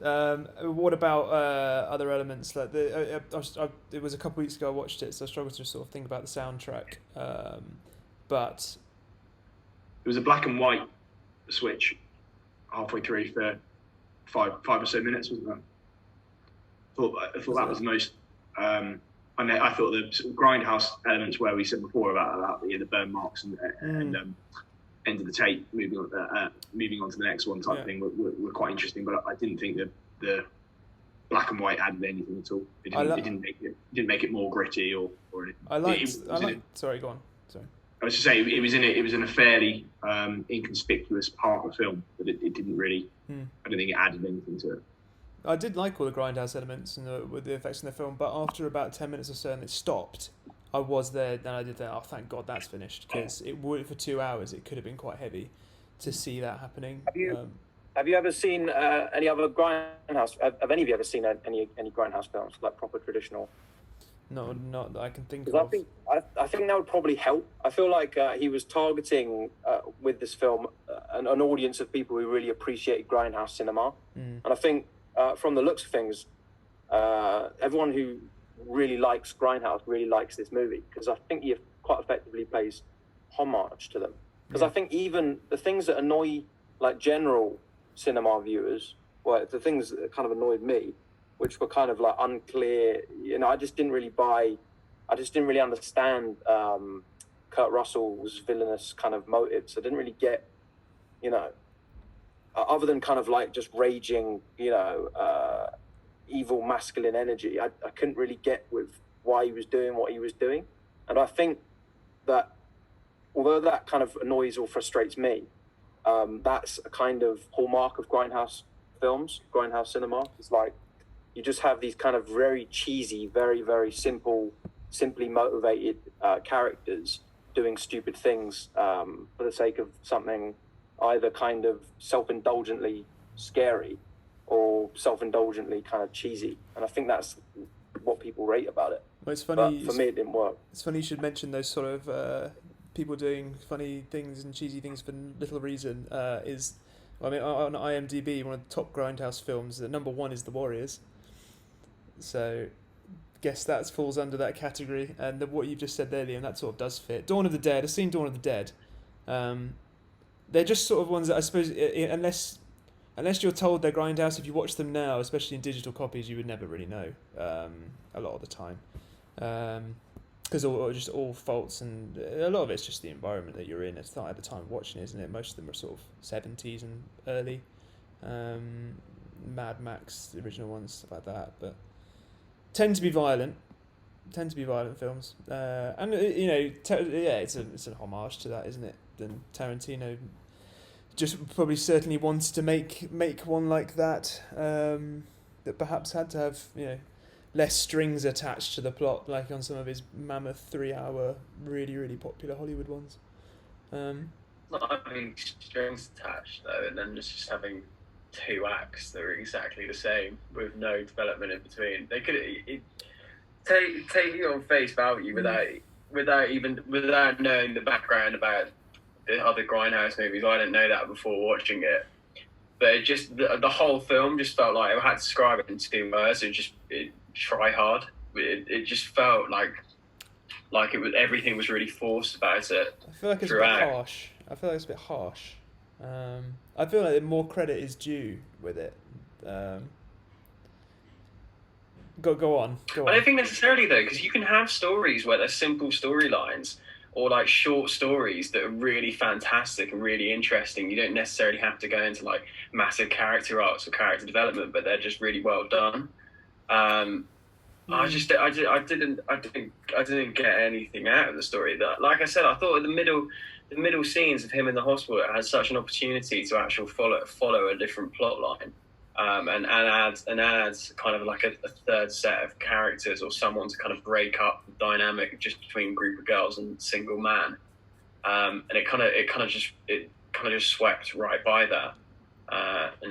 What about other elements? Like it was a couple of weeks ago I watched it, so I struggled to sort of think about the soundtrack. But It was a black and white switch halfway through for five or so minutes, wasn't it? I thought that was the most. I thought the sort of grindhouse elements where we said before about the burn marks and end of the tape, moving on to the next one type thing were quite interesting. But I didn't think that the black and white added anything at all. It didn't make it more gritty or anything. Sorry, go on. Sorry. I was to say it was in a fairly inconspicuous part of the film, but it didn't really. I don't think it added anything to it. I did like all the grindhouse elements and with the effects in the film, but after about 10 minutes or so and it stopped, I was there and I did that. Oh, thank God that's finished, because it would for 2 hours. It could have been quite heavy to see that happening. Have you ever seen any other grindhouse? Have any of you ever seen any grindhouse films, like proper traditional? No, not that I can think of. I think that would probably help. I feel like he was targeting with this film an audience of people who really appreciated grindhouse cinema, and I think from the looks of things, everyone who really likes grindhouse really likes this movie, because I think he quite effectively pays homage to them. Because I think even the things that annoy like general cinema viewers, well, the things that kind of annoyed me, which were kind of like unclear, I just didn't really understand Kurt Russell's villainous kind of motives. I didn't really get, other than kind of like just raging, evil masculine energy, I couldn't really get with why he was doing what he was doing. And I think that although that kind of annoys or frustrates me, that's a kind of hallmark of grindhouse films, grindhouse cinema. It's like you just have these kind of very cheesy, very, very simply motivated characters doing stupid things for the sake of something either kind of self-indulgently scary or self-indulgently kind of cheesy. And I think that's what people rate about it. Well, it's funny. But for me, it didn't work. It's funny you should mention those sort of people doing funny things and cheesy things for little reason. On IMDb, one of the top grindhouse films, the number one is The Warriors. So, guess that falls under that category. And what you've just said there, Liam, that sort of does fit. Dawn of the Dead. I've seen Dawn of the Dead. They're just sort of ones that I suppose, unless you're told they're grindhouse, if you watch them now, especially in digital copies, you would never really know a lot of the time. Because just all faults, and a lot of it's just the environment that you're in at the time of watching it, isn't it? Most of them are sort of 70s and early. Mad Max, the original ones, stuff like that. But tend to be violent films. And, it's a homage to that, isn't it? Then Tarantino just probably certainly wanted to make one like that, that perhaps had to have, less strings attached to the plot, like on some of his mammoth 3-hour, really, really popular Hollywood ones. Not having strings attached, though, and then just having 2 acts that are exactly the same with no development in between. They could take it on face value without knowing the background about the other grindhouse movies. I didn't know that before watching it, but it just the whole film just felt like, I had to describe it in 2 words. It try hard. It just felt like it was, everything was really forced about it. I feel like it's throughout. A bit harsh. I feel like more credit is due with it. Go on. I don't think necessarily, though, because you can have stories where they're simple storylines or like short stories that are really fantastic and really interesting. You don't necessarily have to go into like massive character arcs or character development, but they're just really well done. I didn't get anything out of the story. That, like I said, I thought the middle scenes of him in the hospital had such an opportunity to actually follow a different plot line, and adds kind of like a third set of characters or someone to kind of break up the dynamic just between a group of girls and single man, and it kind of just swept right by that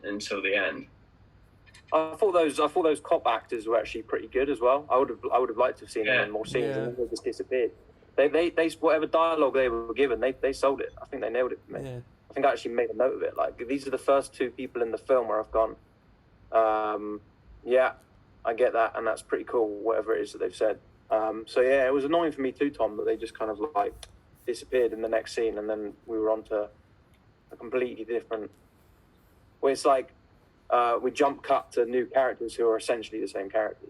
until the end. I thought those cop actors were actually pretty good as well. I would have liked to have seen them in more scenes, and they just disappeared. They whatever dialogue they were given, they sold it. I think they nailed it for me. Yeah. I think I actually made a note of it. Like, these are the first 2 people in the film where I've gone, Yeah, I get that, and that's pretty cool, whatever it is that they've said. So yeah, it was annoying for me too, Tom, that they just kind of like disappeared in the next scene, and then we were on to a completely different, where it's like we jump cut to new characters who are essentially the same characters.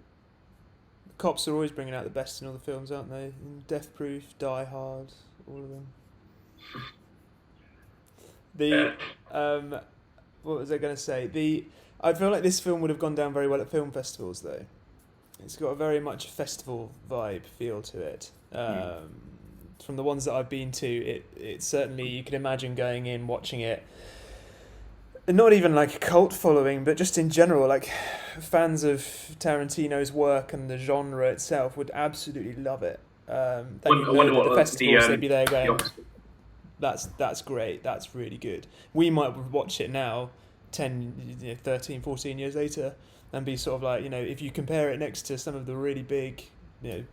The cops are always bringing out the best in all the films, aren't they? Death Proof, Die Hard, all of them. What was I going to say? I feel like this film would have gone down very well at film festivals, though. It's got a very much festival vibe feel to it. From the ones that I've been to, it certainly, you can imagine going in, watching it. Not even like a cult following, but just in general, like fans of Tarantino's work and the genre itself would absolutely love it. Then you know that the festivals, they'd be there going, that's great, that's really good. We might watch it now, 10, 13, 14 years later, and be sort of like, if you compare it next to some of the really big,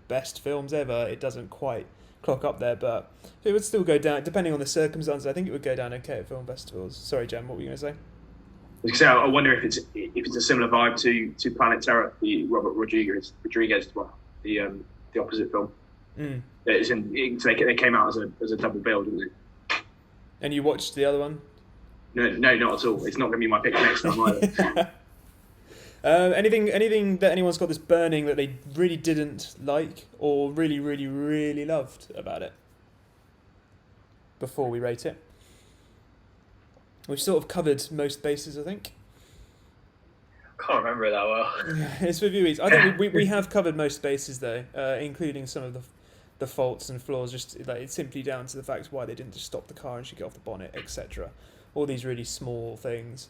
best films ever, it doesn't quite clock up there, but it would still go down, depending on the circumstances. I think it would go down okay at film festivals. Sorry, Jem, what were you going to say? I wonder if it's a similar vibe to Planet Terror, the Robert Rodriguez one, the opposite film. They came out as a double bill, didn't they? And you watched the other one? No, not at all. It's not going to be my pick next time either. Anything that anyone's got this burning that they really didn't like or really, really, really loved about it before we rate it? We've sort of covered most bases, I think. I can't remember it that well. It's reviewees. I think we have covered most bases though, including some of the faults and flaws. Just like, it's simply down to the fact why they didn't just stop the car and she get off the bonnet, etc. All these really small things.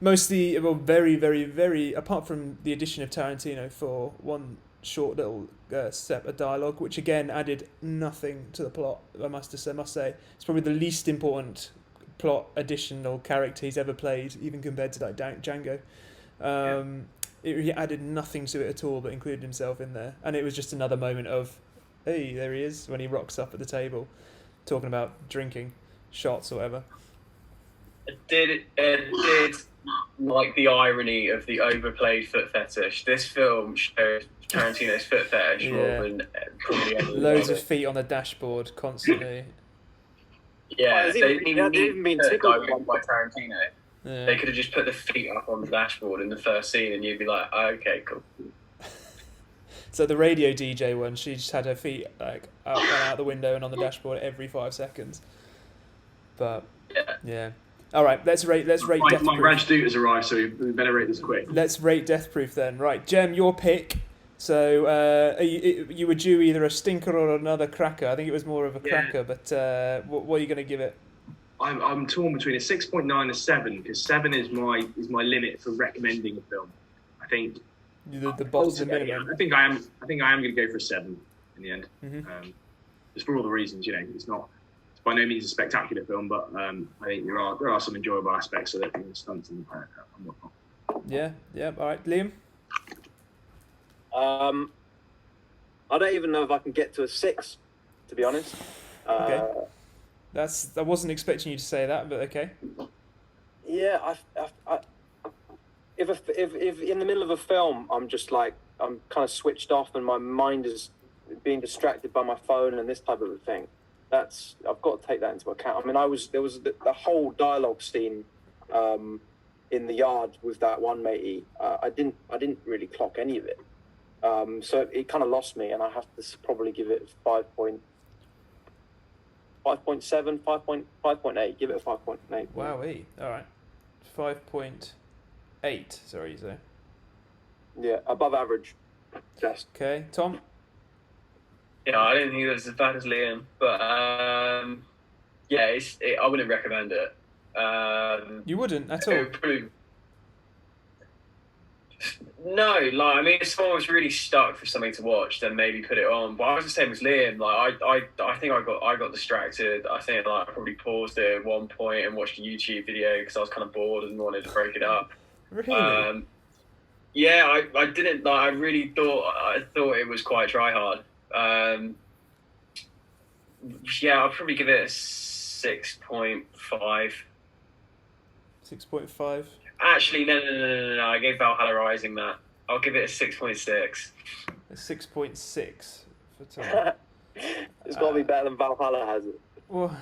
Mostly, well, very, very, very, apart from the addition of Tarantino for one short little step of dialogue, which again added nothing to the plot, I must say. It's probably the least important plot additional character he's ever played, even compared to like Django. He added nothing to it at all, but included himself in there. And it was just another moment of, hey, there he is, when he rocks up at the table, talking about drinking, shots or whatever. Did like the irony of the overplayed foot fetish. This film shows Tarantino's foot fetish more than probably any loads of feet on the dashboard constantly. Yeah, they didn't even been tickled by Tarantino. Yeah. They could have just put the feet up on the dashboard in the first scene, and you'd be like, oh, "Okay, cool." So the radio DJ one, she just had her feet like up and out the window and on the dashboard every 5 seconds. But yeah. All right, let's rate Death Proof. My ranch dude has arrived, so we better rate this quick. Let's rate Death Proof then. Right, Jem, your pick. So you were due either a stinker or another cracker. I think it was more of a cracker, but what are you going to give it? I'm torn between a 6.9 and a 7, because 7 is my limit for recommending a film. I think the bottom minimum. I think I am going to go for a 7 in the end. Mm-hmm. Just for all the reasons, it's not. By no means a spectacular film, but I think there are some enjoyable aspects of it, the stunts and whatnot. Yeah. All right, Liam. I don't even know if I can get to a 6, to be honest. Okay. I wasn't expecting you to say that, but okay. Yeah, if in the middle of a film I'm kind of switched off and my mind is being distracted by my phone and this type of a thing, I've got to take that into account. I mean, there was the whole dialogue scene in the yard with that one matey. I didn't really clock any of it, so it kind of lost me, and I have to probably give it 5.7, 5.8. Give it a 5.8. Wowee! All right, 5.8. Sorry, you say? Yeah, above average. Just okay, Tom. Yeah, I didn't think it was as bad as Liam, but I wouldn't recommend it. You wouldn't at all? No, if someone was really stuck for something to watch, then maybe put it on. But I was the same as Liam. I think I got distracted. I think I probably paused it at one point and watched a YouTube video because I was kind of bored and wanted to break it up. Really? Yeah, I didn't. I really thought it was quite try hard. I'll probably give it a 6.5. 6.5. Actually, no. I gave Valhalla Rising that. I'll give it a 6.6. A 6.6 for Tom. It's got to be better than Valhalla, has it? Well,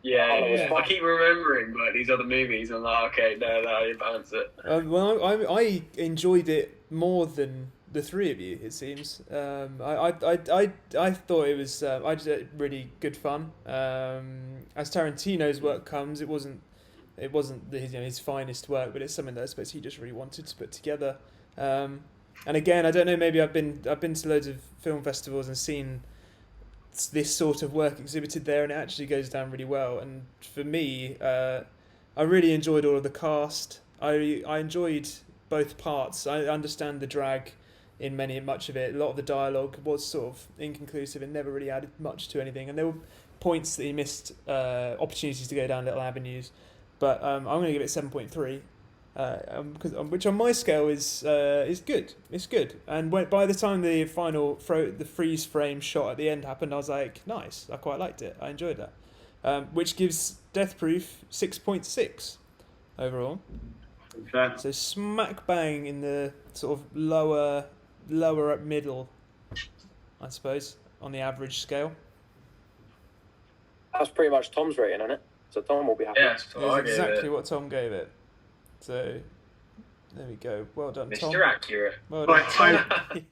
Yeah. I keep remembering like these other movies. I'm like, okay, no, I didn't balance it. well, I enjoyed it more than the three of you. It seems. I thought it was. I just had really good fun. As Tarantino's work comes, it wasn't his finest work, but it's something that I suppose he just really wanted to put together. And again, I don't know. Maybe I've been to loads of film festivals and seen this sort of work exhibited there, and it actually goes down really well. And for me, I really enjoyed all of the cast. I enjoyed both parts. I understand the drag in much of it. A lot of the dialogue was sort of inconclusive and never really added much to anything. And there were points that he missed, opportunities to go down little avenues. But I'm going to give it 7.3. Which on my scale is good. It's good. And by the time the final the freeze frame shot at the end happened, I was like, nice. I quite liked it. I enjoyed that. Which gives Death Proof 6.6 overall. Fair. So smack bang in the sort of lower middle, I suppose, on the average scale. That's pretty much Tom's rating, isn't it? So Tom will be happy. Yeah, that's what I That's gave exactly it. what Tom gave it. So there we go. Well done, Tom. Mr. Accurate. Well done, Right, Tom.